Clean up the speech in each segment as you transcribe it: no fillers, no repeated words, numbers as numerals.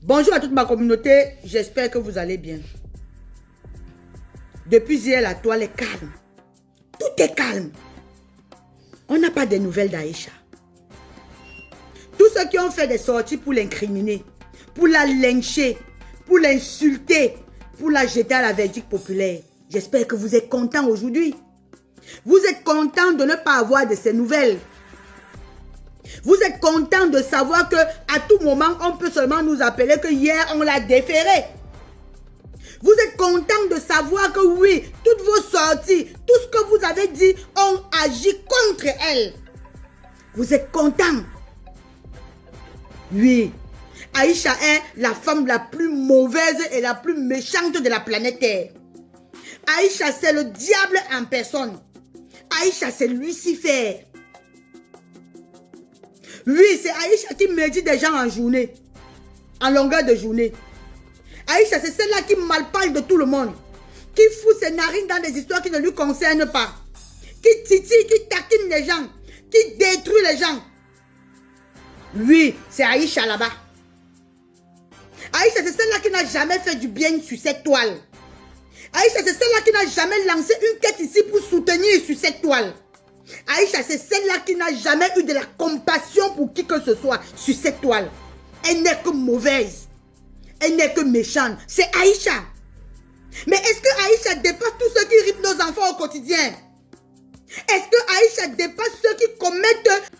Bonjour à toute ma communauté, j'espère que vous allez bien. Depuis hier, la toile est calme. Tout est calme. On n'a pas de nouvelles d'Aïcha. Tous ceux qui ont fait des sorties pour l'incriminer, pour la lyncher, pour l'insulter, pour la jeter à la verdict populaire, j'espère que vous êtes contents aujourd'hui. Vous êtes contents de ne pas avoir de ces nouvelles. Vous êtes contents de savoir que à tout moment, on peut seulement nous appeler que hier, on l'a déféré. Vous êtes contents de savoir que oui, toutes vos sorties, tout ce que vous avez dit, ont agi contre elle. Vous êtes contents. Oui, Aïcha est la femme la plus mauvaise et la plus méchante de la planète Terre. Aïcha, c'est le diable en personne. Aïcha, c'est Lucifer. Oui, c'est Aïcha qui médit des gens en journée, en longueur de journée. Aïcha, c'est celle-là qui malparle de tout le monde, qui fout ses narines dans des histoires qui ne lui concernent pas, qui titille, qui taquine les gens, qui détruit les gens. Oui, c'est Aïcha là-bas. Aïcha, c'est celle-là qui n'a jamais fait du bien sur cette toile. Aïcha, c'est celle-là qui n'a jamais lancé une quête ici pour soutenir sur cette toile. Aïcha, c'est celle-là qui n'a jamais eu de la compassion pour qui que ce soit sur cette toile. Elle n'est que mauvaise. Elle n'est que méchante. C'est Aïcha. Mais est-ce que Aïcha dépasse tous ceux qui ripent nos enfants au quotidien? Est-ce que Aïcha dépasse ceux qui commettent...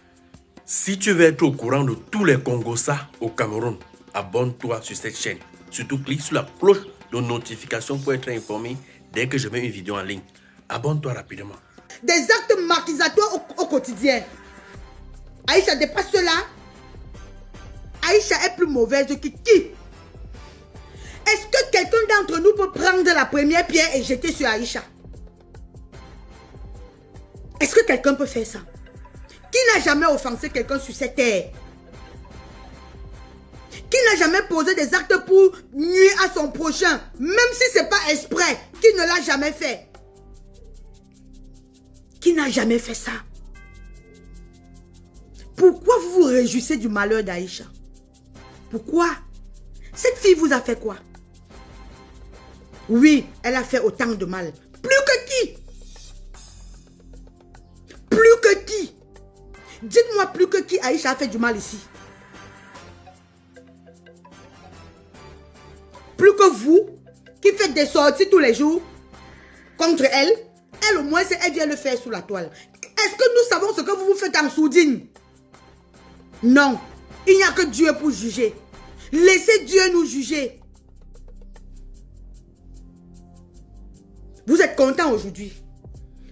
Si tu veux être au courant de tous les Congossas au Cameroun, abonne-toi sur cette chaîne. Surtout clique sur la cloche de notification pour être informé dès que je mets une vidéo en ligne. Abonne-toi rapidement. Des actes martyrisatoires au quotidien. Aïcha dépasse cela. Aïcha est plus mauvaise que qui? Est-ce que quelqu'un d'entre nous peut prendre la première pierre et jeter sur Aïcha? Est-ce que quelqu'un peut faire ça? Qui n'a jamais offensé quelqu'un sur cette terre? Qui n'a jamais posé des actes pour nuire à son prochain, même si ce n'est pas exprès? Qui ne l'a jamais fait? Qui n'a jamais fait ça? Pourquoi vous vous réjouissez du malheur d'Aïcha? Pourquoi? Cette fille vous a fait quoi? Oui, elle a fait autant de mal. Plus que qui? Plus que qui? Dites-moi plus que qui Aïcha a fait du mal ici? Plus que vous, qui faites des sorties tous les jours contre elle? Elle au moins, elle vient le faire sous la toile. Est-ce que nous savons ce que vous faites en sourdine? Non. Il n'y a que Dieu pour juger. Laissez Dieu nous juger. Vous êtes contents aujourd'hui.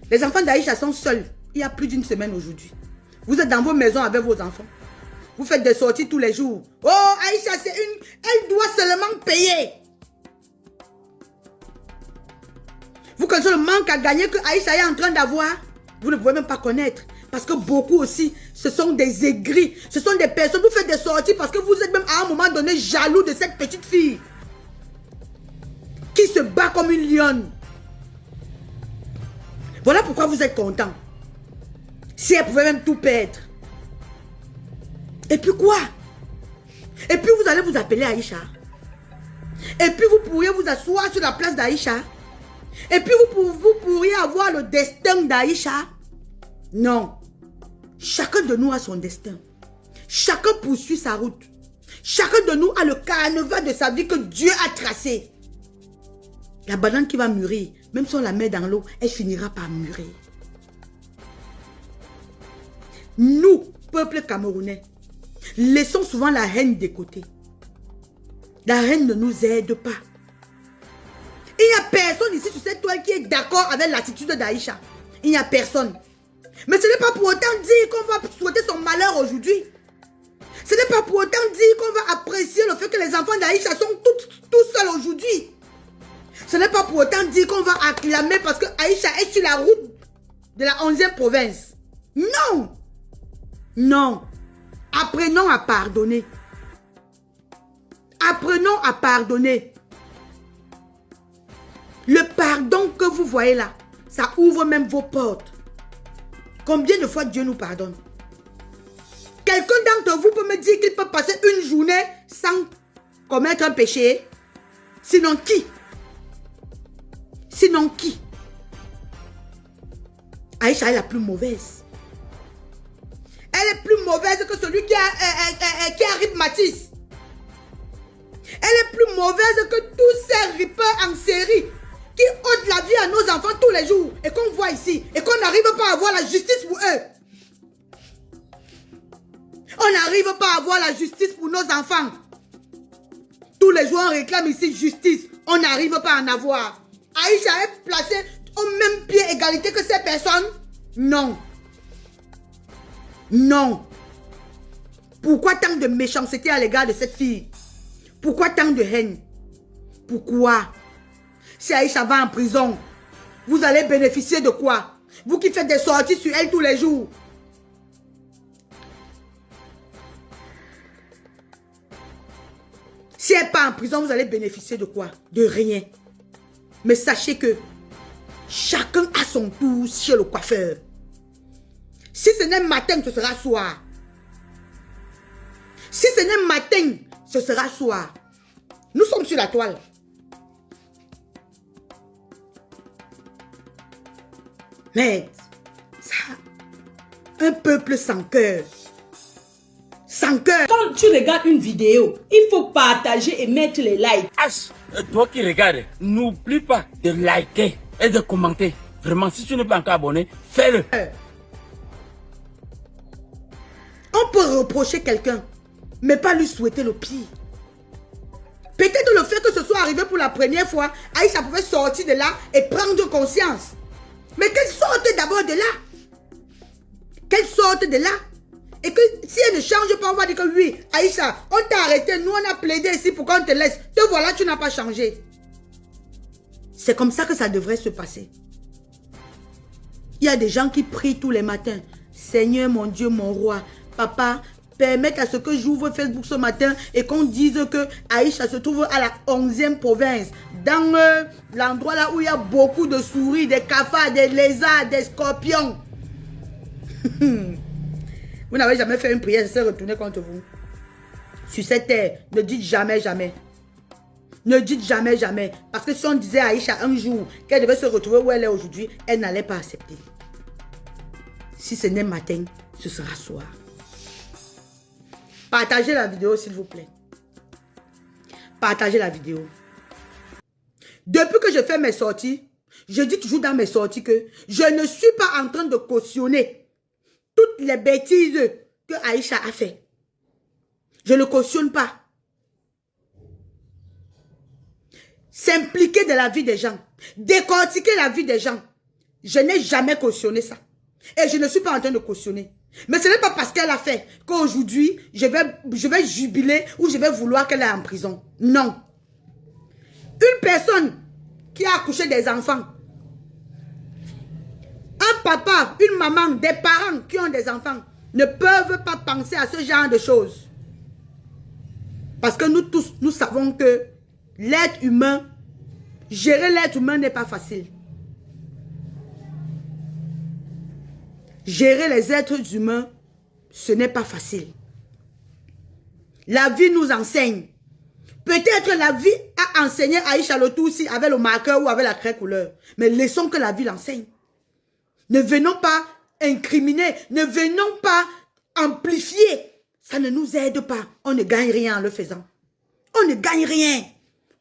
Les enfants d'Aïcha sont seuls. Il y a plus d'une semaine aujourd'hui. Vous êtes dans vos maisons avec vos enfants. Vous faites des sorties tous les jours. Oh, Aïcha, c'est une... Elle doit seulement payer. Vous connaissez le manque à gagner que Aïcha est en train d'avoir? Vous ne pouvez même pas connaître. Parce que beaucoup aussi, ce sont des aigris. Ce sont des personnes. Vous faites des sorties parce que vous êtes même à un moment donné jaloux de cette petite fille. Qui se bat comme une lionne. Voilà pourquoi vous êtes content. Si elle pouvait même tout perdre. Et puis quoi? Et puis vous allez vous appeler Aïcha. Et puis vous pourriez vous asseoir sur la place d'Aïcha. Et puis vous pourriez avoir le destin d'Aïcha. Non. Chacun de nous a son destin. Chacun poursuit sa route. Chacun de nous a le carnaval de sa vie que Dieu a tracé. La banane qui va mûrir, même si on la met dans l'eau, elle finira par mûrir. Nous, peuple camerounais, laissons souvent la haine de côté. La haine ne nous aide pas. Il n'y a personne ici sur cette toile qui est d'accord avec l'attitude d'Aïcha. Il n'y a personne. Mais ce n'est pas pour autant dire qu'on va souhaiter son malheur aujourd'hui. Ce n'est pas pour autant dire qu'on va apprécier le fait que les enfants d'Aïcha sont tous seuls aujourd'hui. Ce n'est pas pour autant dire qu'on va acclamer parce que Aïcha est sur la route de la 11e province. Non. Non. Apprenons à pardonner. Apprenons à pardonner. Le pardon que vous voyez là, ça ouvre même vos portes. Combien de fois Dieu nous pardonne? Quelqu'un d'entre vous peut me dire qu'il peut passer une journée sans commettre un péché? Sinon qui? Sinon qui? Aïcha est la plus mauvaise. Elle est plus mauvaise que celui qui a rip Matisse. Elle est plus mauvaise que tous ces rippers en série qui ôtent la vie à nos enfants tous les jours et qu'on voit ici et qu'on n'arrive pas à avoir la justice pour eux. On n'arrive pas à avoir la justice pour nos enfants. Tous les jours on réclame ici justice. On n'arrive pas à en avoir. Aïcha est placée au même pied égalité que ces personnes? Non. Non. Pourquoi tant de méchanceté à l'égard de cette fille? Pourquoi tant de haine? Pourquoi? Si Aïcha va en prison, vous allez bénéficier de quoi? Vous qui faites des sorties sur elle tous les jours. Si elle n'est pas en prison, vous allez bénéficier de quoi? De rien. Mais sachez que chacun a son tour chez le coiffeur. Si ce n'est matin, ce sera soir. Si ce n'est matin, ce sera soir. Nous sommes sur la toile. Mais ça, un peuple sans cœur. Sans cœur. Quand tu regardes une vidéo, il faut partager et mettre les likes. Toi qui regardes, n'oublie pas de liker et de commenter. Vraiment, si tu n'es pas encore abonné, fais-le. On peut reprocher quelqu'un, mais pas lui souhaiter le pire. Peut-être le fait que ce soit arrivé pour la première fois, Aïcha pouvait sortir de là et prendre conscience. Mais qu'elle sorte d'abord de là. Qu'elle sorte de là. Et que si elle ne change pas, on va dire que oui, Aïcha, on t'a arrêté, nous on a plaidé ici pour qu'on te laisse. Te voilà, tu n'as pas changé. C'est comme ça que ça devrait se passer. Il y a des gens qui prient tous les matins. Seigneur, mon Dieu, mon roi, papa, permette à ce que j'ouvre Facebook ce matin et qu'on dise que Aïcha se trouve à la 11e province. Dans l'endroit là où il y a beaucoup de souris, des cafards, des lézards, des scorpions. Vous n'avez jamais fait une prière, ça s'est retourné contre vous. Sur cette terre, ne dites jamais, jamais. Ne dites jamais, jamais. Parce que si on disait à Aïcha un jour qu'elle devait se retrouver où elle est aujourd'hui, elle n'allait pas accepter. Si ce n'est matin, ce sera soir. Partagez la vidéo, s'il vous plaît. Partagez la vidéo. Depuis que je fais mes sorties, je dis toujours dans mes sorties que je ne suis pas en train de cautionner toutes les bêtises que Aïcha a fait. Je ne cautionne pas. S'impliquer dans la vie des gens, décortiquer la vie des gens. Je n'ai jamais cautionné ça. Et je ne suis pas en train de cautionner. Mais ce n'est pas parce qu'elle a fait qu'aujourd'hui, je vais jubiler ou je vais vouloir qu'elle est en prison. Non. Une personne qui a accouché des enfants, un papa, une maman, des parents qui ont des enfants ne peuvent pas penser à ce genre de choses. Parce que nous tous, nous savons que l'être humain, gérer l'être humain n'est pas facile. Gérer les êtres humains, ce n'est pas facile. La vie nous enseigne. Peut-être la vie a enseigné Aïcha le tout aussi avec le marqueur ou avec la craie couleur. Mais laissons que la vie l'enseigne. Ne venons pas incriminer, ne venons pas amplifier. Ça ne nous aide pas. On ne gagne rien en le faisant. On ne gagne rien.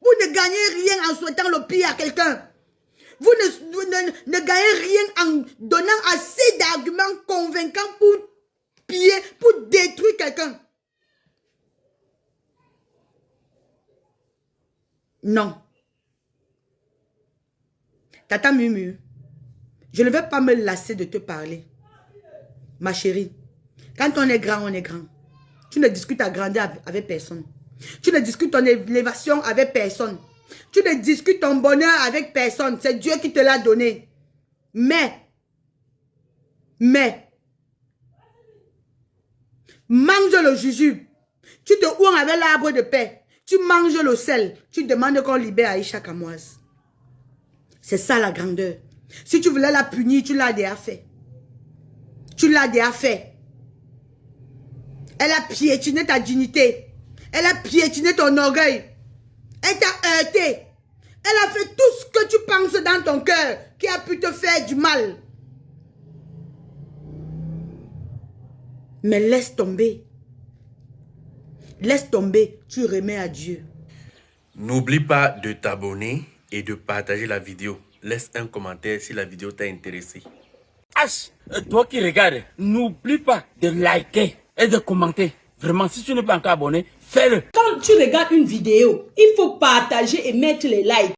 Vous ne gagnez rien en souhaitant le pire à quelqu'un. Vous ne gagnez rien en donnant assez d'arguments convaincants pour piller, pour détruire quelqu'un. Non. Tata Mumu, je ne vais pas me lasser de te parler. Ma chérie, quand on est grand, on est grand. Tu ne discutes ta grandeur avec personne. Tu ne discutes ton élévation avec personne. Tu ne discutes ton bonheur avec personne. C'est Dieu qui te l'a donné. Mais, mange le jujube. Tu te ouanges avec l'arbre de paix. Tu manges le sel. Tu demandes qu'on libère Aïcha Kamoise. C'est ça la grandeur. Si tu voulais la punir, tu l'as déjà fait. Tu l'as déjà fait. Elle a piétiné ta dignité. Elle a piétiné ton orgueil. Elle t'a heurté. Elle a fait tout ce que tu penses dans ton cœur qui a pu te faire du mal. Mais laisse tomber. Laisse tomber, tu remets à Dieu. N'oublie pas de t'abonner et de partager la vidéo. Laisse un commentaire si la vidéo t'a intéressé. H, toi qui regardes, n'oublie pas de liker et de commenter. Vraiment, si tu n'es pas encore abonné, fais-le. Quand tu regardes une vidéo, il faut partager et mettre les likes.